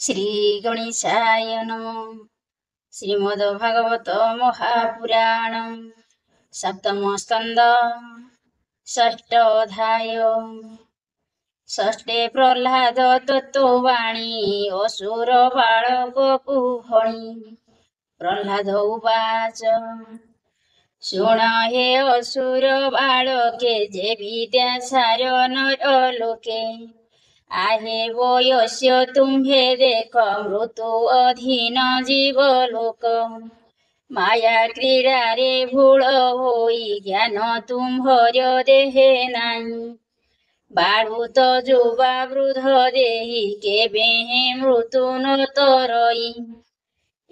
श्री गणेशाय नमः। श्रीमद्भागवत महापुराण सप्तम स्कंद षष्ठोऽध्याय। षष्ठे प्रह्लाद तत्त्ववाणी असुर बालक कुहणी। प्रह्लाद उवाच शृण हे असुर बालके जे विद्या सार नरलोके। आहे वो यस्य तुम्हे देख मृत्यु अधीन जीवलोक। माया क्रीडा रे भूल होई ज्ञान तुम्हर देहे नाही। बाळूत जुवा वृद्ध देही केबे मृत्यु न तरई।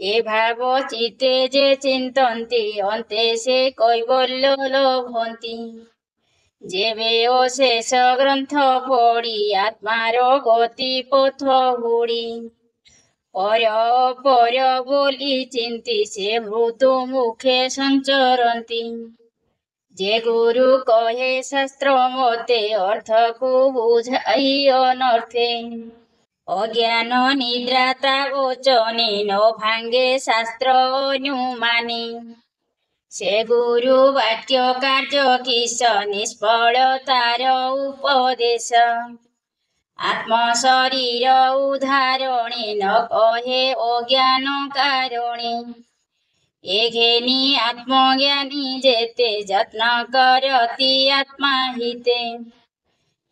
ए भाव चित्ते जे चिंतन्ति अन्ते से कैवल्य लभन्ति। जेवे अशेष ग्रंथ पढ़ी आत्मार गति पथ हुड़ी। पर पर बोली चिंती से मृत्यु मुखे संचरती। जे गुरु कहे शास्त्र मते अर्थ को बुझाई अनर्थे। अज्ञान निद्राता वचने न भांगे शास्त्र अनुमानी। से गुरु वाक्य कार्य किस निष्फल तार उपदेश। आत्म शरीर उदाहरणे न कहे अज्ञान कारणे। ए घेनी आत्मज्ञानी जेते यत्न करती आत्मा हिते।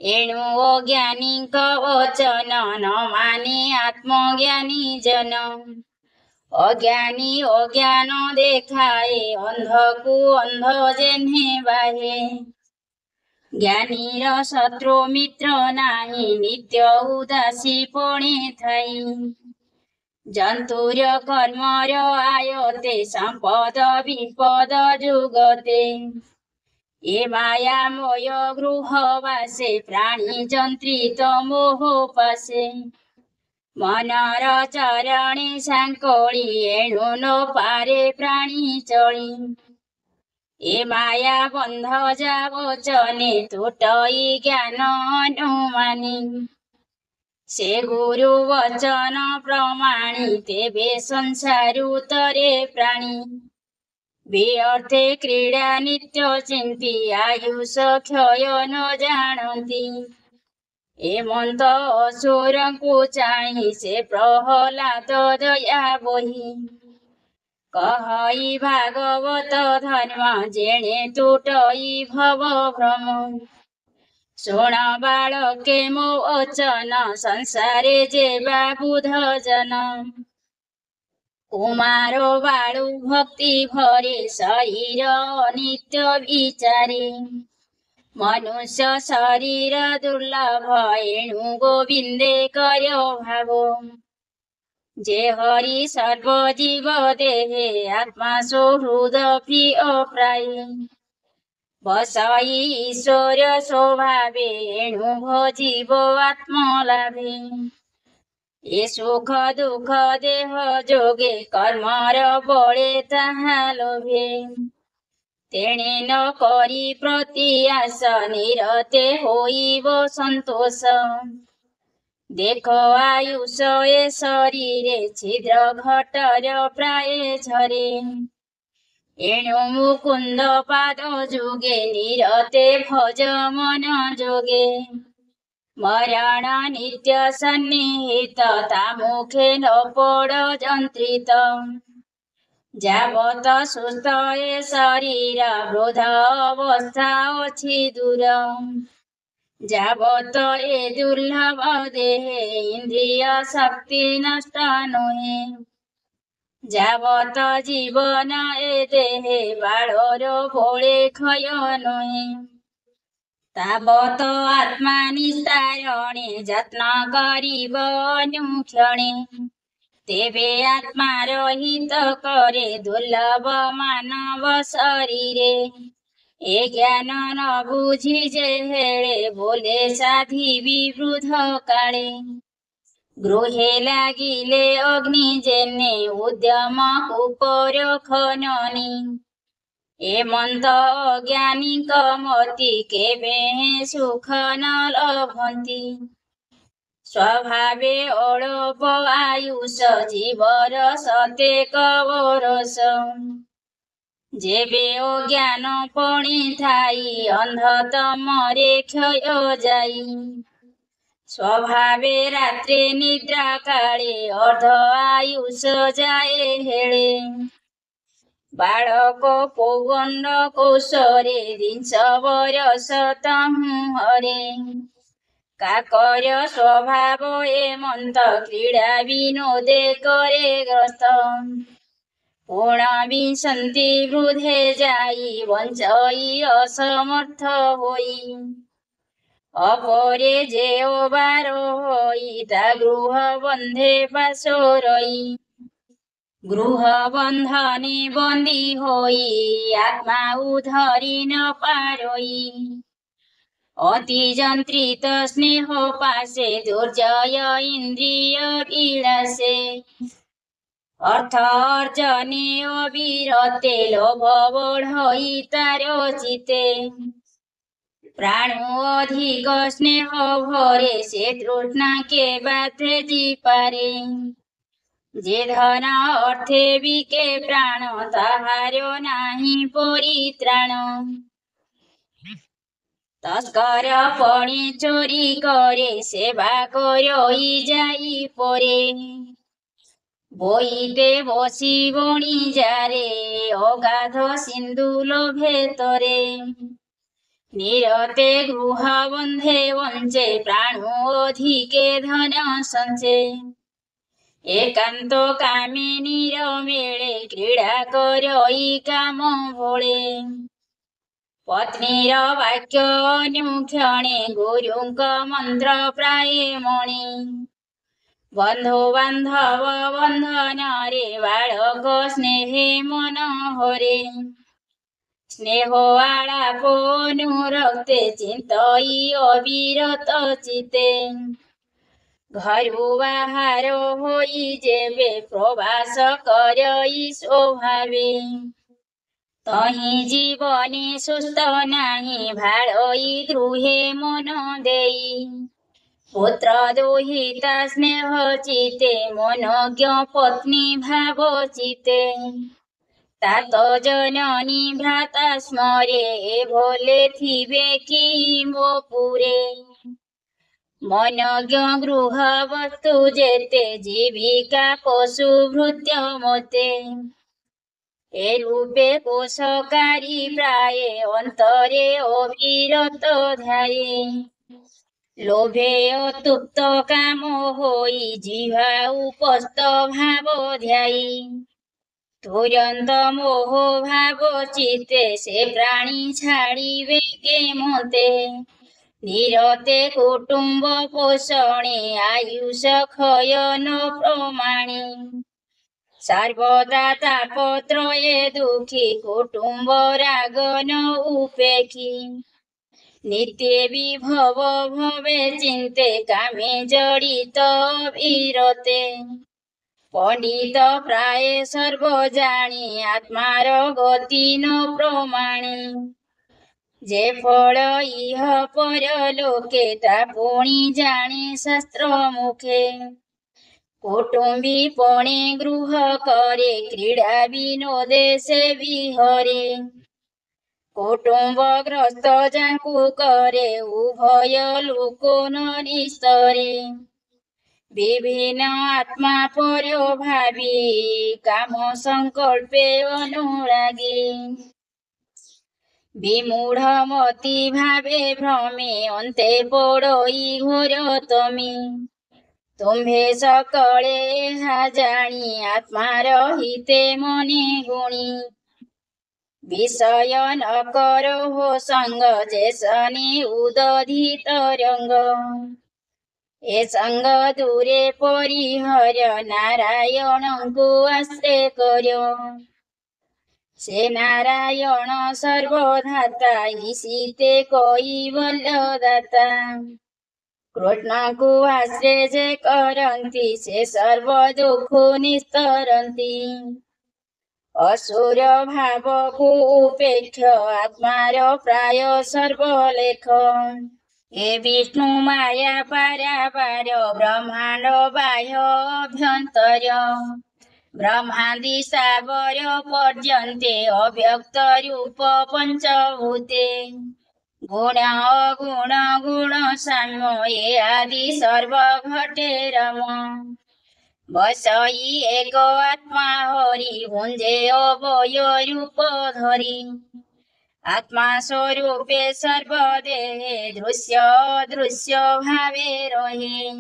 एणु अज्ञानी वचन न माने आत्मज्ञानी जन। अज्ञानी अज्ञान देखाए अंध को अंध जेन्हे बाहे। ज्ञानीर शत्रु मित्र नाही नित्य उदासी पणे थाई। जंतुर कर्मर आयते संपद विपद जुगते। ए मायामय गृहवासे प्राणी जंत्रित मोह पासे। मनर चरणे सांकळी एणु न पारे प्राणी चली। ए माया बंध जा वचने तुटई ज्ञान अनुमानी। से गुरु वचन प्रमाणी तेबे संसारु तरे प्राणी। व्यर्थे क्रीडा नित्य चिंती आयुष क्षय न जानती। एमंत असुर को चाही से प्रहलाद दया बही। कहई भागवत धर्म जेणे टूटई भव भ्रम। शोण बालके मो वचन संसारे जेवा बुध जन। कुमार बाळु भक्ति भरे शरीर नित्य विचारे। मनुष्य शरीर दुर्लभ एणु गोविंदे कर भाव। जे हरि सर्वजीव देहे आत्मा सुहृद प्रिय प्राय। बसई ईश्वर स्वभावे एणु भजिब आत्मलाभे। ए सुख दुख देह जोगे कर्मर बळे ताहा लोभे। तेणे न करी प्रत्यास निरते होइब संतोष। देखो आयुष ए शरीरे छिद्र घटर प्राय झरे। एणु मुकुंद पाद जुगे निरते भज मन जोगे। मरण नित्य सन्निहित ता मुखे न पड़ जंत्रित। जावत सुस्थ ए शरीर वृद्ध अवस्था अछि दूर। जावत ए दुर्लभ देहे इंद्रिय शक्ति नष्ट नुहे। जावत जीवन ए देहे बाळर भोळे क्षय नुहे। तावत आत्मा निस्तारणे यत्न करिब अनुक्षणे। तेबे आत्मार हित करे दुर्लभ मानव शरीरे। ए ज्ञान न बुझी जे हेळे बोले साधी विवृद्ध काळे। गृहे लागिले अग्नि जेने उद्यम कुपर खननी। एमंत अज्ञानी मति केबे सुख न लभंती। ସ୍ୱଭାବେ ଅଳପ ଆୟୁଷ ଜୀବର ସତେକ ବରଷ। ଯେବେ ଅଜ୍ଞାନ ପଣିଥାଇ ଅନ୍ଧ ତମରେ କ୍ଷୟ ଯାଇ। ସ୍ୱଭାବେ ରାତ୍ରେ ନିଦ୍ରା କାଳେ ଅର୍ଦ୍ଧ ଆୟୁଷ ଯାଏ ହେଳେ। ବାଳକ ପୌଗଣ୍ଡ କୋଶରେ 20 ବରଷ ତହୁଁ ହରେ। କାକର ସ୍ୱଭାବ ଏମନ୍ତ କ୍ରୀଡ଼ା ବିନୋଦେ କରେ ଗ୍ରସ୍ତ। ଊଣବିଂଶତି ବୃଦ୍ଧେ ଯାଇ ବଞ୍ଚଇ ଅସମର୍ଥ ହୋଇ। ଅପରେ ଯେଓ ବାର ହୋଇ ତା ଗୃହ ବନ୍ଧେ ପାଶୋରଇ। ଗୃହ ବନ୍ଧନେ ବନ୍ଦୀ ହୋଇ ଆତ୍ମା ଉଧରି ନ ପାରଇ। ଅତି ଯନ୍ତ୍ରିତ ସ୍ନେହ ପାଶେ ଦୁର୍ଜୟ ଇନ୍ଦ୍ରିୟ ବିଳାସେ। ଅର୍ଥ ଅର୍ଜନେ ଅବିରତେ ଲୋଭ ବଢ଼ଇ ତାର ଚିତେ। ପ୍ରାଣୁ ଅଧିକ ସ୍ନେହ ଭରେ ସେ ତୃଷ୍ଣା କେ ବାତ୍ରେଜି ପାରେ। ଯେ ଧନ ଅର୍ଥେ ବିକେ ପ୍ରାଣ ତାହାର ନାହିଁ ପରିତ୍ରାଣ। ତସ୍କର ପଣି ଚୋରି করে ସେବା କରଇ ଯାଇ পরে। বইতে বসি বণিজারে অগাধ সিন্ধু লোভে তরে। নিরতে গৃহ বন্ধে বঞ্চে প্রাণু অধিকে ধন সঞ্চে। একান্ত কামে নিরমেଳେ ক্রীড়া করই কাম ভোଳେ। ପତ୍ନୀର ବାକ୍ୟ ଅନୁକ୍ଷଣେ ଗୁରୁଙ୍କ ମନ୍ତ୍ର ପ୍ରାୟେ ମଣି। ବନ୍ଧୁ ବାନ୍ଧବ ବନ୍ଧନରେ ବାଳକ ସ୍ନେହେ ମନ ହରେ। ସ୍ନେହ ଆଳାପ ଅନୁରକ୍ତେ ଚିନ୍ତଇ ଅବିରତ ଚିତେ। ଘରୁ ବାହାର ହୋଇ ଯେବେ ପ୍ରବାସ କରଇ ସ୍ୱଭାବେ। ତହିଁ ଜୀବନେ ସୁସ୍ଥ ନାହିଁ ଭାଳଇ ଗୃହେ ମନ ଦେଇ। ପୁତ୍ର ଦୁହିତା ସ୍ନେହ ଚିତେ ମନଜ୍ଞ ପତ୍ନୀ ଭାବ ଚିତେ। ତାତ ଜନନୀ ଭ୍ରାତା ସ୍ମରେ ଭୋଲେ ଥିବେ କି ମୋ ପୁରେ। ମନଜ୍ଞ ଗୃହ ବସ୍ତୁ ଯେତେ ଜୀବିକା ପଶୁ ଭୃତ୍ୟ ମତେ। ଏ ରୂପେ କୋଶକାରୀ ପ୍ରାୟେ ଅନ୍ତରେ ଅବିରତ ଧ୍ୟାୟେ। লোভে অতৃপ্ত কাম হই জিহ্বা উপস্থ ভাব ধ্যায়ী। তুরন্ত মোহ ভাব চিতে সে প্রাণী ছাড়িবে কেমতে। নিরতে কুটুম্ব পোষণে আয়ুষ ক্ষয় ন প্রমাণে। সর্বদা তাপত্রয়ে দুঃখী কুটুম্ব রাগ ন উপেক্ষী। নিত্যে বিভব ভবে চিন্তে কামে জড়িত বিরতে। পণ্ডিত প্রায়ে সর্ব জানি আত্মার গতি ন প্রমাণে। যে ফল ইহ পরলোকে তা পুଣି জানে শাস্ত্র মুখে। কুটুম্বী পণে গৃহ করে ক্রীড়া বিনোদে সে বিহরে। কুটুম্বগ্রস্ত যাଙ୍କୁ করে উভয় লোক নিস্তরে। বিভিন্ন আত্মা পর ভাবি কাম সংকল্পে অনুরাগী। বিমূঢ় মতি ভাবে ভ্রমে অন্তে পড়ই ঘোর তমি। তুম্ভে সকলে ଏହା জানি আত্মার হিতে মনে গুণী। বিষয় ন করো হো সঙ্গ যে শনি উদধিত রঙ্গ। এ সঙ্গ দূরে পরিহর নারায়ণଙ୍କୁ আশ্রে কর। সে নারায়ণ সর্বধাতা ঈশিতে কৈবল্য দাতা। কৃষ্ণଙ୍କୁ আশ্রে যে କରନ୍ତି ସେ ସର୍ବ ଦୁଃଖ ନିସ୍ତରନ୍ତି। ଅସୁର ଭାବକୁ ଉପେକ୍ଷ ଆତ୍ମାର ପ୍ରାୟ ସର୍ବଲେଖ। ଏ ବିଷ୍ଣୁ ମାୟା ପାରାବାର ବ୍ରହ୍ମାଣ୍ଡ ବାହ୍ୟ ଅଭ୍ୟନ୍ତର ବ୍ରହ୍ମାଦି ସାଗର ପର୍ଯ୍ୟନ୍ତେ ଅବ୍ୟକ୍ତ ରୂପ ପଞ୍ଚଭୂତେ ଗୁଣ ଅଗୁଣ ଗୁଣ ସାମ୍ୟ ଏ ଆଦି ସର୍ବ ଘଟେ ରମ ବସଇ ଏକ ଆତ୍ମା ହରି ଭୁଞ୍ଜେ ଅବୟ ରୂପ ଧରି आत्मा स्वरूपे सर्वदेहे दृश्य दृश्य भावे रहे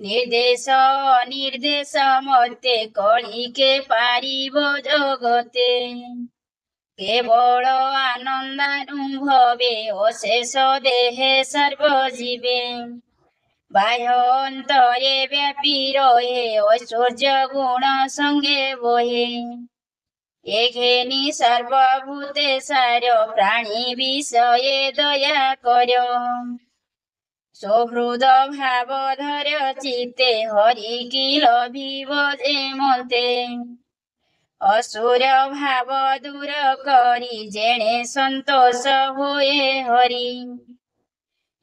निर्देश निर्देश मते कलिके पारिब जगते केवल आनंदानुभवे अशेष देहे सर्वजीवे बाह्य अंतरे व्यापी रहे ऐश्वर्य गुण संगे बहे एघेनी सर्वभूते सार प्राणी विषये दया कर सौहृद भाव धर चित्ते हरि की लभिब जे मते असुर भाव दूर करी जेणे संतोष होए हरि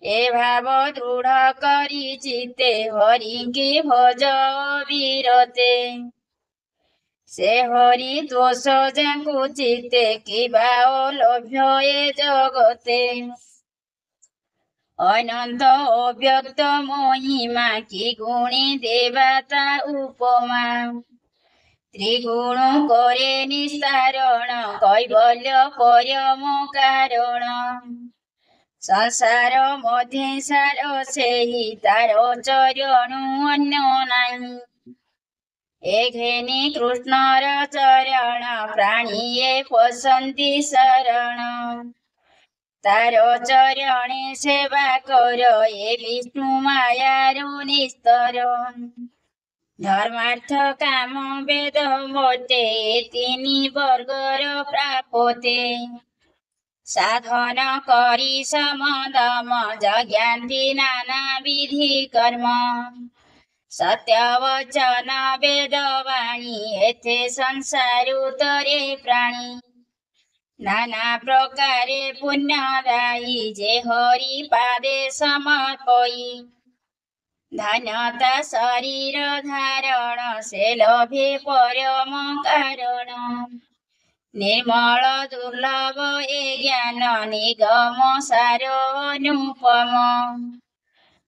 ए भाव दृढ़ करी चित्ते हरि की भज विरते से हरि दोष जाकु चित्ते किबा अलभ्य ए जगते अनंत अव्यक्त महिमा की गुणी देवता उपमा त्रिगुण करे निस्तारण कैवल्य परम कारण संसार मध्य सार सेहि तार चरण अन्य नाही एघेनी कृष्णर चरण प्राणीये पसंती शरण तार चरणे सेवा कर ए विष्णु मायारु निस्तर धर्मार्थ काम वेद मोटे तीनि वर्गर प्राप्ते साधन करी समदम जज्ञान्ति नाना विधि कर्म सत्य वचन वेदवाणी एथे संसार उतरे प्राणी नाना प्रकारे पुण्यदायी जे हरि पादे समर्पयी धन्यता शरीर धारण से लभे परम कारण निर्मल दुर्लभ ए ज्ञान निगम सार अनुपम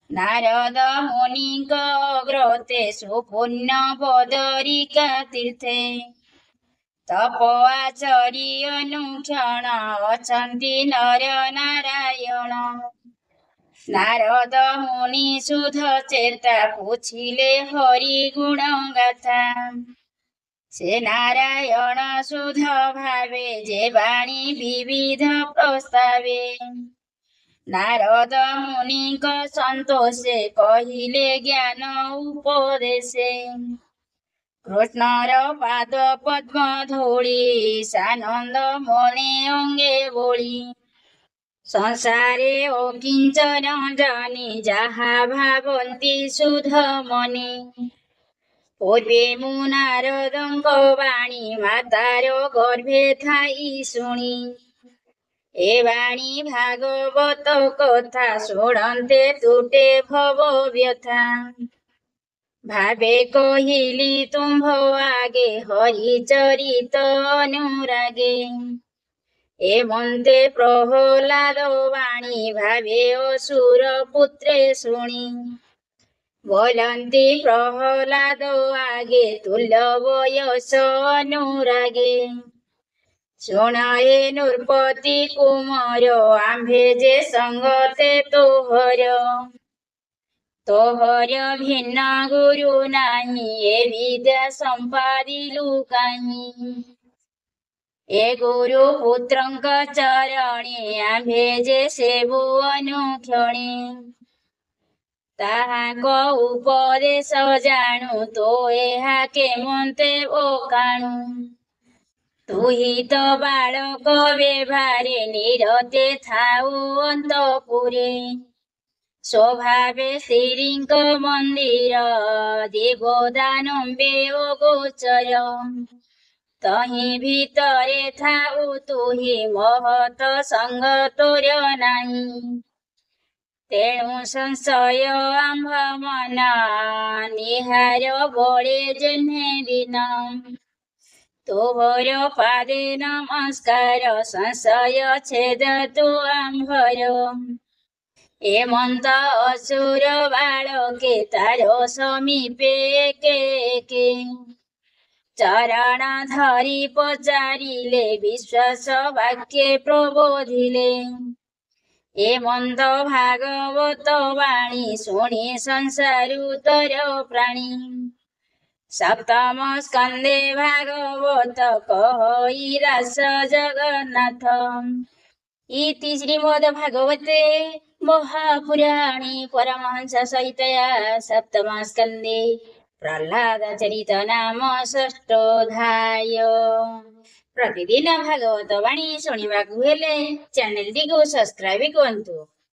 नारद मुनि ग्रोते सुपुण्य बदरिका तीर्थे तप आचरी अनुक्षण अछन्ति नर नारायण नारद मुनि सुध चेता पूछिले हरि गुण गाथा से नारायण सुध भावे जे वाणी विविध प्रस्तावे नारद मुनि संतोषे कहिले ज्ञान उपदेशे कृष्णर पाद पद्म धूली सानंद मने अंगे बोली संसारे अकिंचन जानी जहा भावन्ति सुध मनि पूर्वे मु नारदଙ୍କ वाणी मातार गर्भे थाई शुणी ए वाणी भागवत कथा शुणन्ते तुटे भव व्यथा भावे कहिली तुम्भ आगे हरि चरित अनुरागे एमन्ते प्रहलाद वाणी भावे असुर पुत्रे शुणी बोलन्ति प्रहलाद आगे तुल्य वयस अनुरागे शुणाए नृपति कुमार आम्भे जे संगते तोहर भिन्न गुरु नाही ए विद्या संपादिलु काहि ए गुरु पुत्रंक चरणे आम्भे जे सेवु अनुक्षणे ताहाक उपदेश जाणु तो एहा केमन्ते ओकाणु तुही तो बालक व्यवहारे निरते थाउ अंतपुरे स्वभावे श्रींक मंदिर देवदानम्बे गोचर तही भितरे थाउ तुही महत संग तोर नाही ତେଣୁ ସଂଶୟ ଆମ୍ଭ ମନ ନିହାର ବଳେ ଯେହ୍ନେ ଦିନ। ତୋହର ପାଦେ ନମସ୍କାର ସଂଶୟ ଛେଦ ତୁ ଆମ୍ଭର। ଏ ମନ୍ଦ ଅସୁର ବାଳକେ ତାର ସମୀପେ ଏକେ ଏକେ। ଚରଣ ଧରି ପଚାରିଲେ ବିଶ୍ୱାସ ବାକ୍ୟେ ପ୍ରବୋଧିଲେ। ଏ ମନ୍ଦ ଭାଗବତ ବାଣୀ ଶୁଣି ସଂସାରୁତର ପ୍ରାଣୀ। ସପ୍ତମ ସ୍କନ୍ଧେ ଭାଗବତ କହଇ ଦାସ ଜଗନ୍ନାଥ। ଇତି ଶ୍ରୀମଦ୍ ଭାଗବତେ ମହାପୁରାଣେ ପରମହଂସ ସହିତୟା ସପ୍ତମ ସ୍କନ୍ଧେ ପ୍ରହ୍ଲାଦ ଚରିତ ନାମ ଷଷ୍ଠୋଧ୍ୟାୟ। ପ୍ରତିଦିନ ଭାଗବତ ବାଣୀ ଶୁଣିବାକୁ ହେଲେ ଚ୍ୟାନେଲଟିକୁ ସବସ୍କ୍ରାଇବ କରନ୍ତୁ